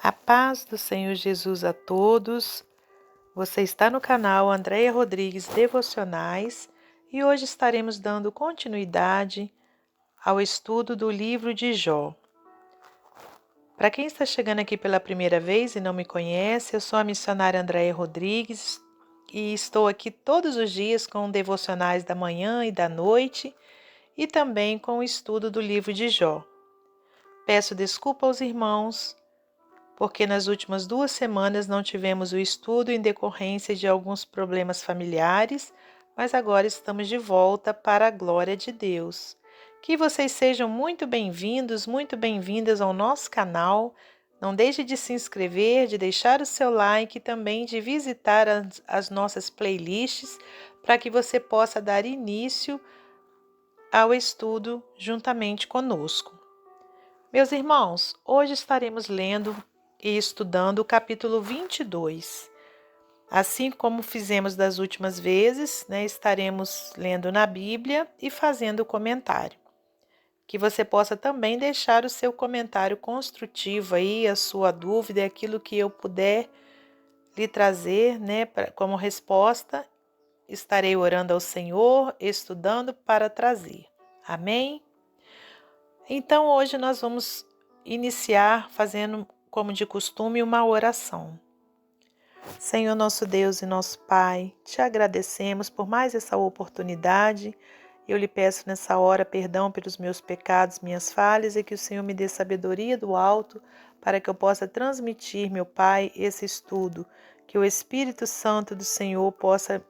A paz do Senhor Jesus a todos. Você está no canal Andréia Rodrigues Devocionais e hoje estaremos dando continuidade ao estudo do livro de Jó. Para quem está chegando aqui pela primeira vez e não me conhece, eu sou a missionária Andréia Rodrigues e estou aqui todos os dias com devocionais da manhã e da noite e também com o estudo do livro de Jó. Peço desculpa aos irmãos porque nas últimas 2 semanas não tivemos o estudo em decorrência de alguns problemas familiares, mas agora estamos de volta para a glória de Deus. Que vocês sejam muito bem-vindos, muito bem-vindas ao nosso canal. Não deixe de se inscrever, de deixar o seu like e também de visitar as nossas playlists para que você possa dar início ao estudo juntamente conosco. Meus irmãos, hoje estaremos lendo e estudando o capítulo 22. Assim como fizemos das últimas vezes, estaremos lendo na Bíblia e fazendo comentário. Que você possa também deixar o seu comentário construtivo aí, a sua dúvida, aquilo que eu puder lhe trazer, como resposta. Estarei orando ao Senhor, estudando para trazer. Amém? Então, hoje nós vamos iniciar fazendo, como de costume, uma oração. Senhor nosso Deus e nosso Pai, te agradecemos por mais essa oportunidade. Eu lhe peço nessa hora perdão pelos meus pecados, minhas falhas, e que o Senhor me dê sabedoria do alto para que eu possa transmitir, meu Pai, esse estudo. Que o Espírito Santo do Senhor possa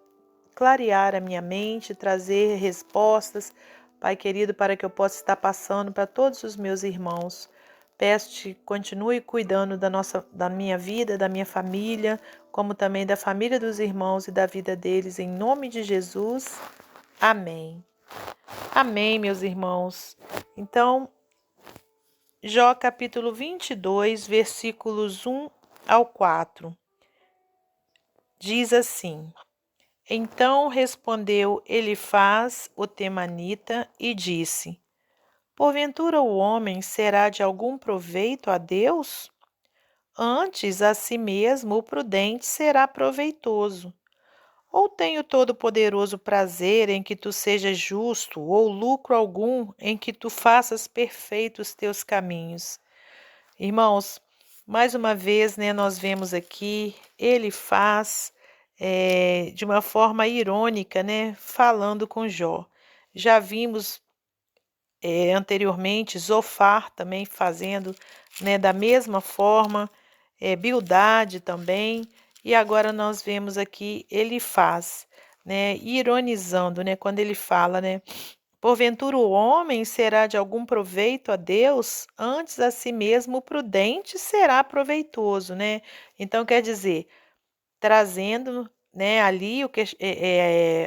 clarear a minha mente, trazer respostas, Pai querido, para que eu possa estar passando para todos os meus irmãos. Peço-te, continue cuidando da minha vida, da minha família, como também da família dos irmãos e da vida deles, em nome de Jesus. Amém. Amém, meus irmãos. Então, Jó capítulo 22, versículos 1 ao 4. Diz assim: Então respondeu Elifaz, o temanita, e disse: Porventura o homem será de algum proveito a Deus? Antes a si mesmo o prudente será proveitoso. Ou tem o Todo-Poderoso prazer em que tu sejas justo, ou lucro algum em que tu faças perfeitos teus caminhos? Irmãos, mais uma vez, nós vemos aqui, Elifaz, de uma forma irônica, falando com Jó. Já vimos anteriormente Zofar também fazendo, da mesma forma, Bildade também, e agora nós vemos aqui Elifaz, ironizando, quando ele fala, porventura o homem será de algum proveito a Deus? Antes a si mesmo o prudente será proveitoso, Então quer dizer, trazendo, ali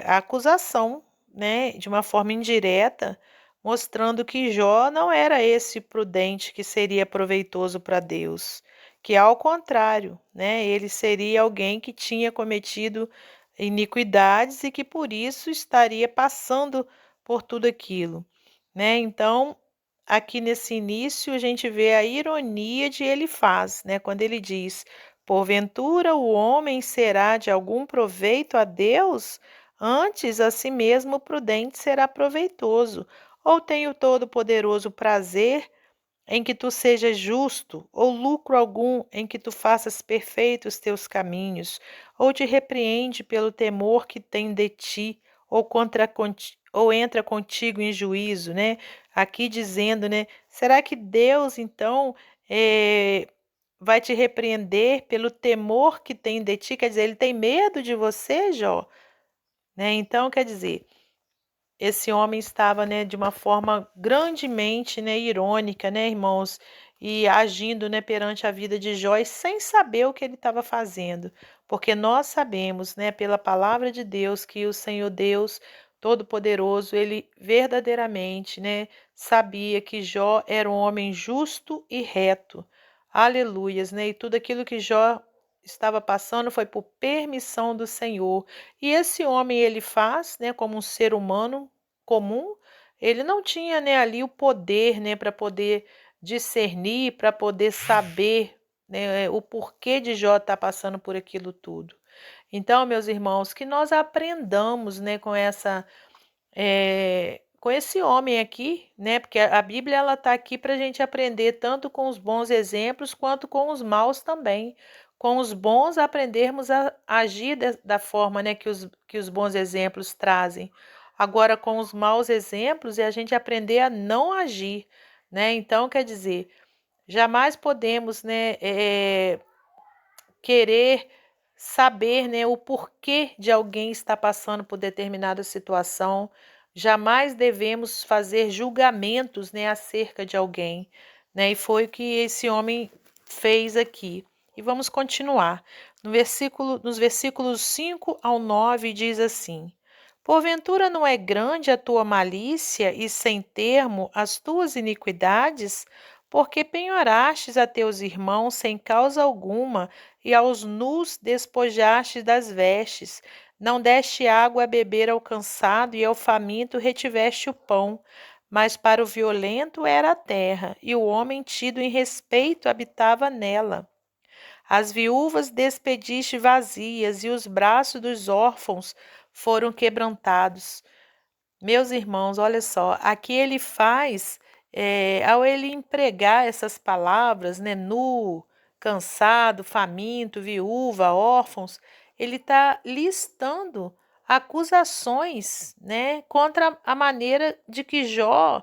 a acusação, de uma forma indireta, mostrando que Jó não era esse prudente que seria proveitoso para Deus, que ao contrário, ele seria alguém que tinha cometido iniquidades e que por isso estaria passando por tudo aquilo, Então, aqui nesse início a gente vê a ironia de Elifaz, quando ele diz: Porventura o homem será de algum proveito a Deus? Antes a si mesmo o prudente será proveitoso. Ou tem o Todo-Poderoso prazer em que tu sejas justo, ou lucro algum em que tu faças perfeitos teus caminhos, ou te repreende pelo temor que tem de ti, ou entra contigo em juízo, Aqui dizendo, será que Deus, então, vai te repreender pelo temor que tem de ti? Quer dizer, ele tem medo de você, Jó? Então, quer dizer, esse homem estava, de uma forma grandemente, irônica, irmãos, e agindo, perante a vida de Jó e sem saber o que ele estava fazendo, porque nós sabemos, pela palavra de Deus, que o Senhor Deus Todo-Poderoso, ele verdadeiramente, sabia que Jó era um homem justo e reto. Aleluias, E tudo aquilo que Jó estava passando foi por permissão do Senhor. E esse homem, ele faz, como um ser humano comum, ele não tinha, ali o poder, para poder discernir, para poder saber, né, o porquê de Jó estar passando por aquilo tudo. Então, meus irmãos, que nós aprendamos, né, com esse homem aqui, né? Porque a Bíblia ela está aqui para a gente aprender tanto com os bons exemplos quanto com os maus também. Com os bons aprendermos a agir da forma, né, que os bons exemplos trazem. Agora, com os maus exemplos, é a gente aprender a não agir, né? Então, quer dizer, jamais podemos, né, querer saber, né, o porquê de alguém estar passando por determinada situação. Jamais devemos fazer julgamentos, né, acerca de alguém, né? E foi o que esse homem fez aqui. E vamos continuar. Nos versículos 5 ao 9 diz assim: Porventura não é grande a tua malícia e sem termo as tuas iniquidades? Porque penhorastes a teus irmãos sem causa alguma, e aos nus despojaste das vestes. Não deste água a beber ao cansado, e ao faminto retiveste o pão. Mas para o violento era a terra, e o homem tido em respeito habitava nela. As viúvas despediste vazias, e os braços dos órfãos foram quebrantados. Meus irmãos, olha só, aqui ele faz, ao ele empregar essas palavras, né, nu, cansado, faminto, viúva, órfãos, ele está listando acusações, né, contra a maneira de que Jó,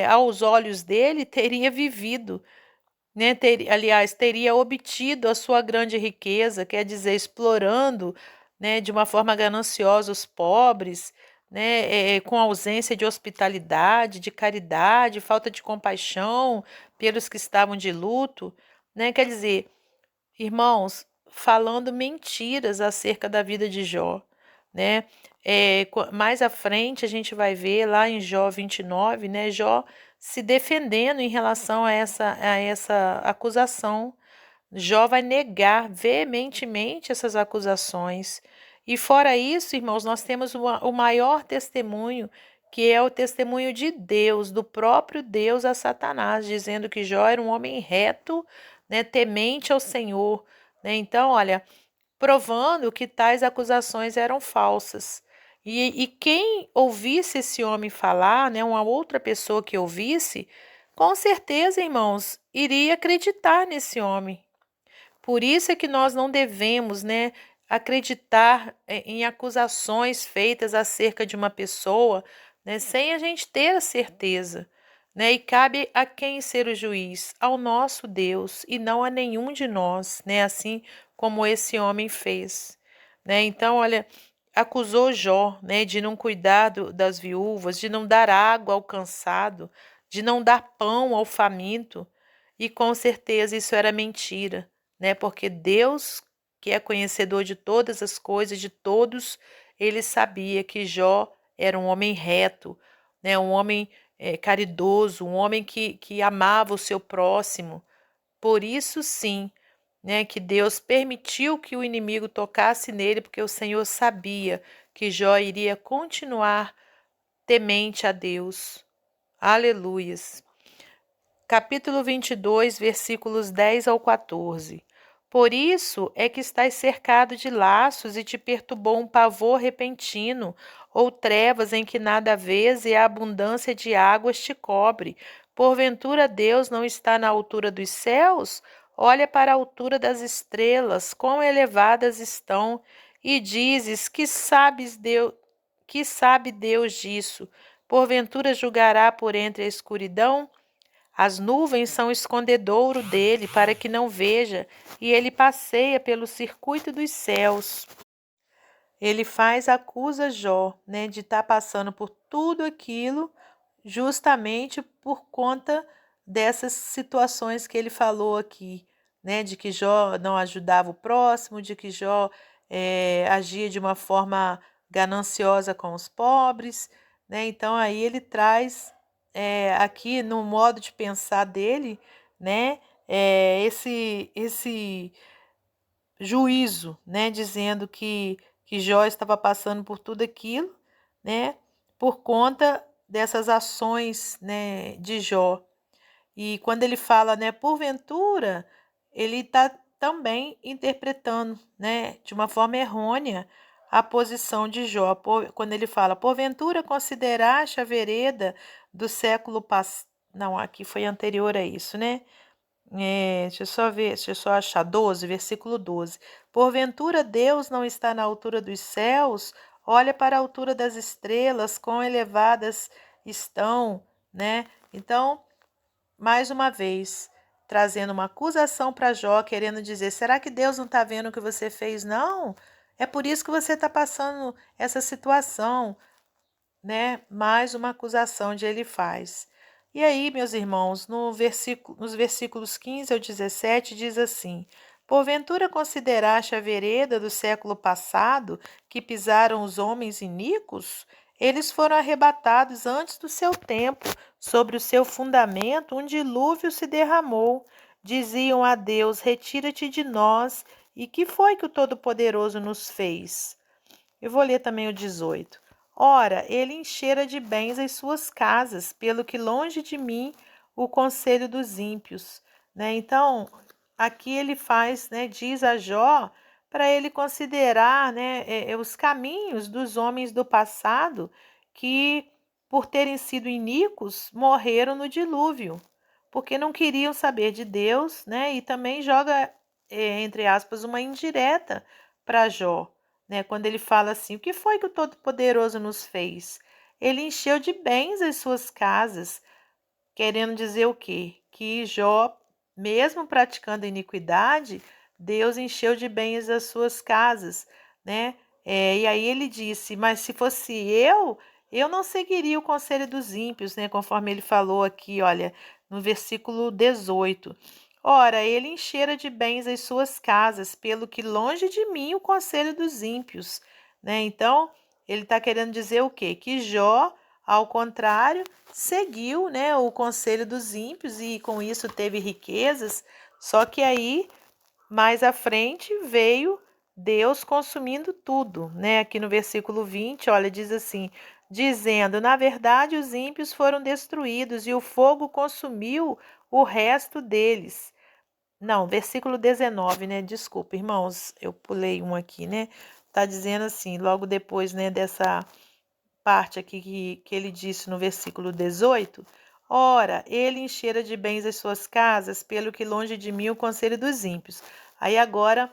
aos olhos dele, teria vivido, né, aliás, teria obtido a sua grande riqueza, quer dizer, explorando, né, de uma forma gananciosa os pobres, né, com ausência de hospitalidade, de caridade, falta de compaixão pelos que estavam de luto, né, quer dizer, irmãos, falando mentiras acerca da vida de Jó, né? Mais à frente a gente vai ver lá em Jó 29, né? Jó se defendendo em relação a essa acusação. Jó vai negar veementemente essas acusações. E fora isso, irmãos, nós temos o maior testemunho, que é o testemunho de Deus, do próprio Deus a Satanás, dizendo que Jó era um homem reto, né, temente ao Senhor, né? Então, olha, provando que tais acusações eram falsas. E quem ouvisse esse homem falar, né, uma outra pessoa que ouvisse, com certeza, irmãos, iria acreditar nesse homem. Por isso é que nós não devemos, né, acreditar em acusações feitas acerca de uma pessoa, né, sem a gente ter a certeza, né? E cabe a quem ser o juiz? Ao nosso Deus e não a nenhum de nós, né? Assim como esse homem fez, né? Então, olha, acusou Jó, né, de não cuidar das viúvas, de não dar água ao cansado, de não dar pão ao faminto, e com certeza isso era mentira, né? Porque Deus, que é conhecedor de todas as coisas, de todos, ele sabia que Jó era um homem reto, né? Um homem caridoso, um homem que amava o seu próximo. Por isso, sim, né, que Deus permitiu que o inimigo tocasse nele, porque o Senhor sabia que Jó iria continuar temente a Deus. Aleluias. Capítulo 22, versículos 10 ao 14. Por isso é que estás cercado de laços e te perturbou um pavor repentino, ou trevas em que nada vês e a abundância de águas te cobre. Porventura Deus não está na altura dos céus? Olha para a altura das estrelas, quão elevadas estão, e dizes que sabe Deus disso? Porventura julgará por entre a escuridão? As nuvens são escondedouro dele para que não veja, e ele passeia pelo circuito dos céus. Ele acusa Jó, né, de estar passando por tudo aquilo, justamente por conta dessas situações que ele falou aqui, né, de que Jó não ajudava o próximo, de que Jó agia de uma forma gananciosa com os pobres, né? Então aí ele traz aqui no modo de pensar dele, né, esse juízo, né, dizendo que Jó estava passando por tudo aquilo, né, por conta dessas ações, né, de Jó. E quando ele fala, né, porventura, ele está também interpretando, né, de uma forma errônea a posição de Jó, quando ele fala, porventura consideraste a vereda do século passado. Não, aqui foi anterior a isso, né? Deixa eu só ver, deixa eu só achar, 12, versículo 12. Porventura Deus não está na altura dos céus? Olha para a altura das estrelas, quão elevadas estão, né? Então, mais uma vez, trazendo uma acusação para Jó, querendo dizer: será que Deus não está vendo o que você fez? Não. É por isso que você está passando essa situação, né? Mais uma acusação de ele faz. E aí, meus irmãos, nos versículos 15 ao 17, diz assim: porventura consideraste a vereda do século passado, que pisaram os homens iníquos? Eles foram arrebatados antes do seu tempo, sobre o seu fundamento um dilúvio se derramou. Diziam a Deus: retira-te de nós. E que foi que o Todo-Poderoso nos fez? Eu vou ler também o 18. Ora, ele enchera de bens as suas casas, pelo que longe de mim o conselho dos ímpios. Né? Então, aqui ele faz, né, diz a Jó, para ele considerar, né, os caminhos dos homens do passado que, por terem sido iníquos, morreram no dilúvio, porque não queriam saber de Deus, né? E também joga, entre aspas, uma indireta para Jó, né? Quando ele fala assim: o que foi que o Todo-Poderoso nos fez? Ele encheu de bens as suas casas, querendo dizer o quê? Que Jó, mesmo praticando iniquidade, Deus encheu de bens as suas casas, né? E aí ele disse: mas se fosse eu não seguiria o conselho dos ímpios, né? Conforme ele falou aqui, olha, no versículo 18. Ora, ele enchera de bens as suas casas, pelo que longe de mim o conselho dos ímpios, né? Então, ele está querendo dizer o quê? Que Jó, ao contrário, seguiu, né, o conselho dos ímpios e com isso teve riquezas, só que aí, mais à frente, veio Deus consumindo tudo, né? Aqui no versículo 20, olha, diz assim, dizendo, na verdade os ímpios foram destruídos e o fogo consumiu o resto deles. Não, versículo 19, né? Desculpa, irmãos, eu pulei um aqui, né? Tá dizendo assim, logo depois, né, dessa parte aqui que ele disse no versículo 18, ora, ele enchera de bens as suas casas, pelo que longe de mim o conselho dos ímpios. Aí agora,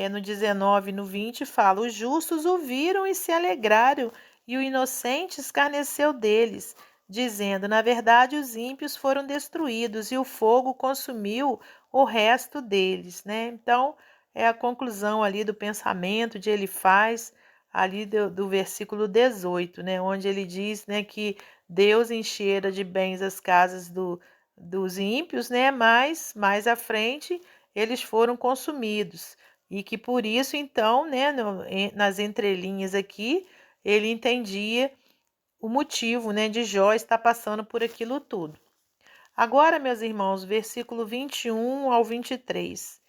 no 19 e no 20, fala, os justos ouviram e se alegraram, e o inocente escarneceu deles, dizendo, na verdade os ímpios foram destruídos, e o fogo consumiu o resto deles, né? Então, é a conclusão ali do pensamento de Elifaz, ali do versículo 18, né, onde ele diz, né, que Deus enchera de bens as casas dos ímpios, né, mas mais à frente eles foram consumidos e que por isso então, né, nas entrelinhas aqui, ele entendia o motivo, né, de Jó estar passando por aquilo tudo. Agora, meus irmãos, versículo 21 ao 23.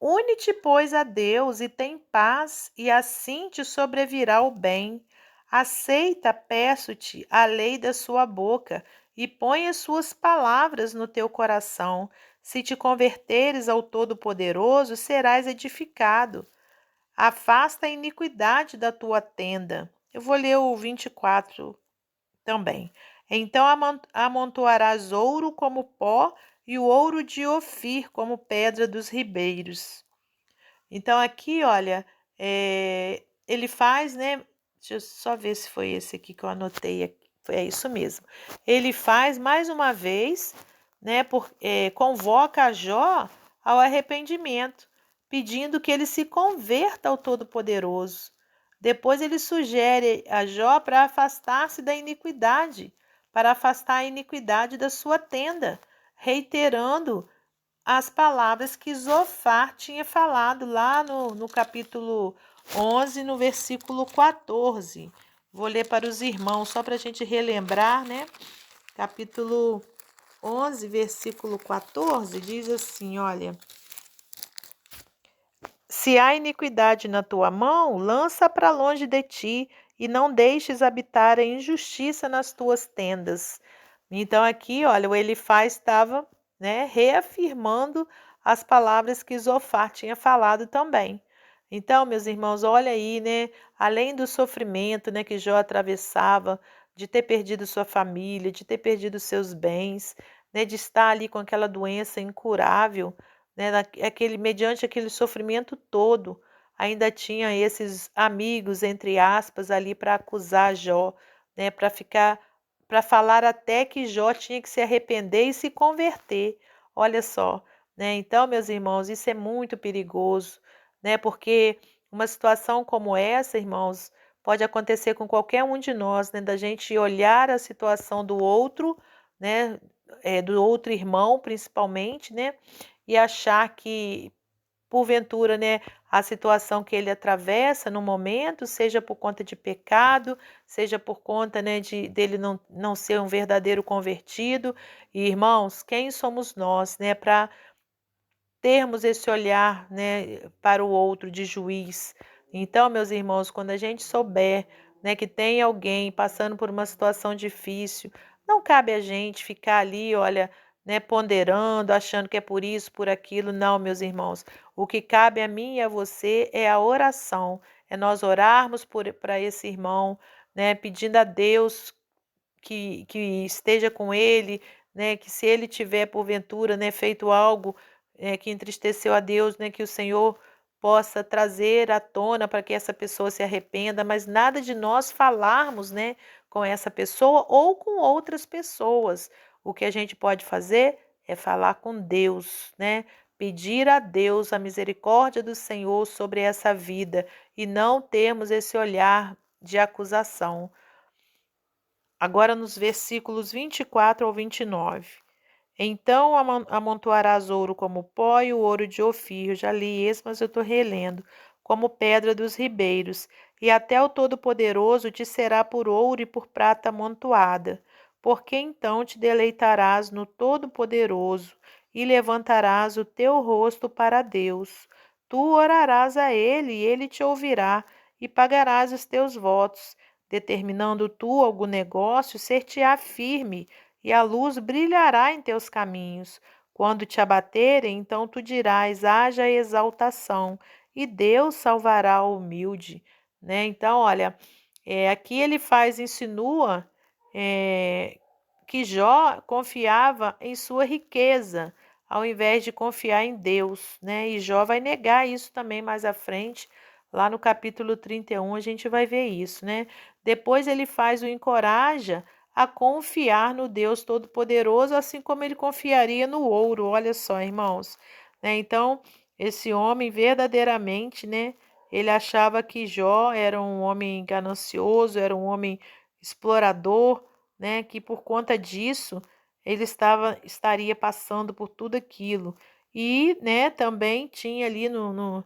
Une-te, pois, a Deus e tem paz, e assim te sobrevirá o bem. Aceita, peço-te, a lei da sua boca, e põe as suas palavras no teu coração. Se te converteres ao Todo-Poderoso, serás edificado. Afasta a iniquidade da tua tenda. Eu vou ler o 24 também. Então amontoarás ouro como pó, e o ouro de Ofir como pedra dos ribeiros. Então, aqui, olha, ele faz, né? Deixa eu só ver se foi esse aqui que eu anotei. É isso mesmo. Ele faz mais uma vez, né? Convoca a Jó ao arrependimento, pedindo que ele se converta ao Todo-Poderoso. Depois ele sugere a Jó para afastar-se da iniquidade, para afastar a iniquidade da sua tenda, reiterando as palavras que Zofar tinha falado lá no capítulo 11, no versículo 14. Vou ler para os irmãos, só para a gente relembrar, né? Capítulo 11, versículo 14, diz assim, olha... Se há iniquidade na tua mão, lança para longe de ti, e não deixes habitar a injustiça nas tuas tendas. Então aqui, olha, o Elifaz estava, né, reafirmando as palavras que Zofar tinha falado também. Então, meus irmãos, olha aí, né? Além do sofrimento, né, que Jó atravessava, de ter perdido sua família, de ter perdido seus bens, né, de estar ali com aquela doença incurável, né, mediante aquele sofrimento todo, ainda tinha esses amigos, entre aspas, ali para acusar Jó, né, para falar até que Jó tinha que se arrepender e se converter. Olha só, né? Então, meus irmãos, isso é muito perigoso, né? Porque uma situação como essa, irmãos, pode acontecer com qualquer um de nós, né? Da gente olhar a situação do outro, né? Do outro irmão, principalmente, né? E achar que porventura, né, a situação que ele atravessa no momento, seja por conta de pecado, seja por conta, né, dele não ser um verdadeiro convertido. E, irmãos, quem somos nós, né, para termos esse olhar, né, para o outro de juiz? Então, meus irmãos, quando a gente souber, né, que tem alguém passando por uma situação difícil, não cabe a gente ficar ali, olha, né, ponderando, achando que é por isso, por aquilo. Não, meus irmãos. O que cabe a mim e a você é a oração, é nós orarmos para esse irmão, né, pedindo a Deus que esteja com ele, né, que se ele tiver porventura, né, feito algo que entristeceu a Deus, né, que o Senhor possa trazer à tona para que essa pessoa se arrependa, mas nada de nós falarmos, né, com essa pessoa ou com outras pessoas. O que a gente pode fazer é falar com Deus, né? Pedir a Deus a misericórdia do Senhor sobre essa vida e não termos esse olhar de acusação. Agora nos versículos 24 ao 29. Então amontoarás ouro como pó e o ouro de Ofir. Eu já li esse, mas eu estou relendo. Como pedra dos ribeiros. E até o Todo-Poderoso te será por ouro e por prata amontoada. Porque então te deleitarás no Todo-Poderoso e levantarás o teu rosto para Deus. Tu orarás a ele e ele te ouvirá e pagarás os teus votos. Determinando tu algum negócio, ser-te-á firme e a luz brilhará em teus caminhos. Quando te abaterem, então tu dirás: haja exaltação, e Deus salvará o humilde. Né? Então, olha, aqui ele insinua que Jó confiava em sua riqueza, ao invés de confiar em Deus. Né? E Jó vai negar isso também mais à frente. Lá no capítulo 31 a gente vai ver isso, né? Depois ele o encoraja a confiar no Deus Todo-Poderoso, assim como ele confiaria no ouro. Olha só, irmãos. Né? Então, esse homem verdadeiramente, né? Ele achava que Jó era um homem ganancioso, era um homem explorador, né? Que por conta disso ele estaria passando por tudo aquilo. E, né, também tinha ali no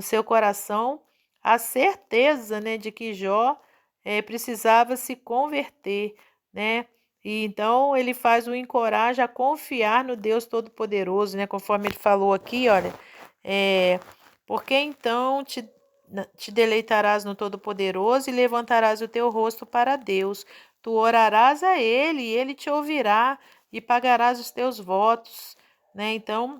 seu coração a certeza, né, de que Jó precisava se converter, né? E então ele o encoraja a confiar no Deus Todo-Poderoso, né? Conforme ele falou aqui, olha, porque então te deleitarás no Todo-Poderoso e levantarás o teu rosto para Deus. Tu orarás a ele e ele te ouvirá e pagarás os teus votos, né? Então,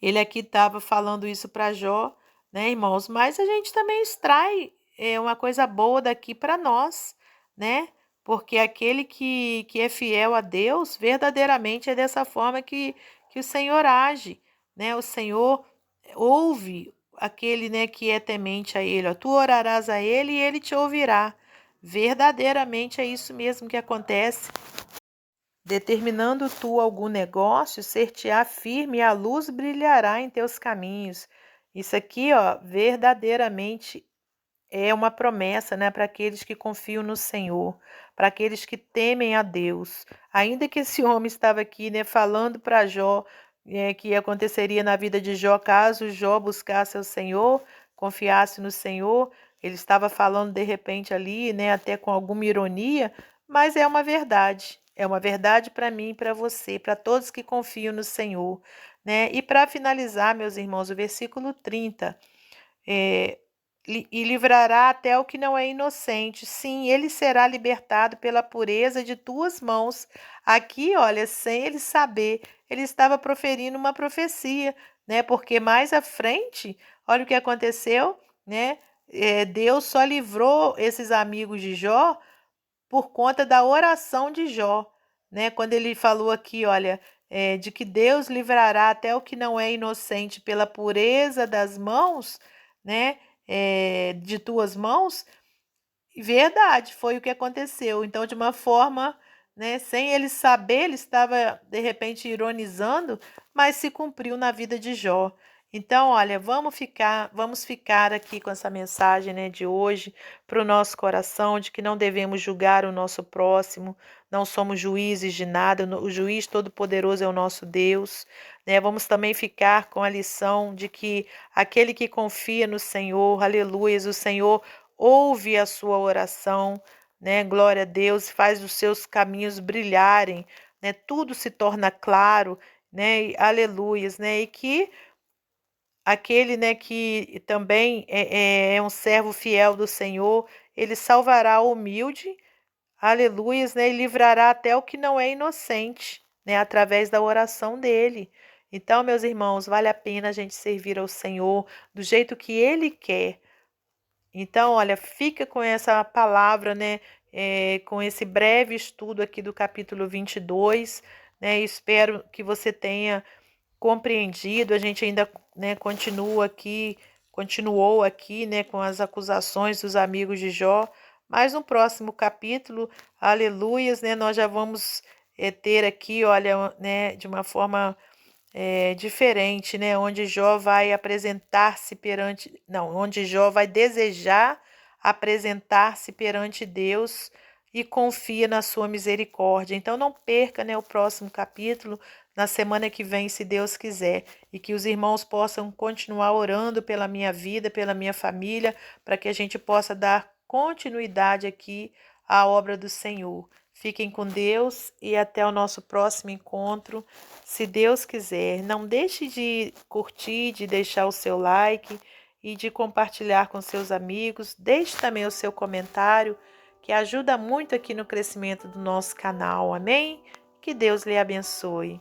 ele aqui estava falando isso para Jó, né, irmãos? Mas a gente também extrai uma coisa boa daqui para nós, né? Porque aquele que é fiel a Deus, verdadeiramente é dessa forma que o Senhor age, né? O Senhor ouve aquele, né, que é temente a Ele. Ó, tu orarás a Ele e Ele te ouvirá. Verdadeiramente é isso mesmo que acontece. Determinando tu algum negócio, ser-te-á firme e a luz brilhará em teus caminhos. Isso aqui, ó, verdadeiramente é uma promessa, né, para aqueles que confiam no Senhor, para aqueles que temem a Deus. Ainda que esse homem estava aqui, né, falando para Jó, que aconteceria na vida de Jó caso Jó buscasse ao Senhor, confiasse no Senhor, ele estava falando de repente ali, né, até com alguma ironia, mas é uma verdade. É uma verdade para mim e para você, para todos que confiam no Senhor, né? E para finalizar, meus irmãos, o versículo 30. É, e livrará até o que não é inocente. Sim, ele será libertado pela pureza de tuas mãos. Aqui, olha, sem ele saber, ele estava proferindo uma profecia, né? Porque mais à frente, olha o que aconteceu, né? Deus só livrou esses amigos de Jó por conta da oração de Jó, né? Quando ele falou aqui, olha, de que Deus livrará até o que não é inocente pela pureza das mãos, né? De tuas mãos. Verdade, foi o que aconteceu. Então, de uma forma, né, sem ele saber, ele estava de repente ironizando, mas se cumpriu na vida de Jó. Então, olha, vamos ficar aqui com essa mensagem, né, de hoje para o nosso coração, de que não devemos julgar o nosso próximo, não somos juízes de nada, o juiz todo-poderoso é o nosso Deus, né? Vamos também ficar com a lição de que aquele que confia no Senhor, aleluias, o Senhor ouve a sua oração, né? Glória a Deus, faz os seus caminhos brilharem, né? Tudo se torna claro, né? Aleluias, né? E que aquele, né, que também é um servo fiel do Senhor, ele salvará o humilde, aleluias, né? E livrará até o que não é inocente, né? Através da oração dele. Então, meus irmãos, vale a pena a gente servir ao Senhor do jeito que Ele quer. Então, olha, fica com essa palavra, né? Com esse breve estudo aqui do capítulo 22, né? Espero que você tenha compreendido. A gente ainda, né, continuou aqui, né, com as acusações dos amigos de Jó. Mas no próximo capítulo, aleluias, né? Nós já vamos ter aqui, olha, né, de uma forma diferente, né? Onde Jó vai apresentar-se perante, não, onde Jó vai desejar apresentar-se perante Deus e confia na sua misericórdia. Então não perca, né, o próximo capítulo na semana que vem, se Deus quiser, e que os irmãos possam continuar orando pela minha vida, pela minha família, para que a gente possa dar continuidade aqui à obra do Senhor. Fiquem com Deus e até o nosso próximo encontro. Se Deus quiser, não deixe de curtir, de deixar o seu like e de compartilhar com seus amigos. Deixe também o seu comentário, que ajuda muito aqui no crescimento do nosso canal. Amém? Que Deus lhe abençoe.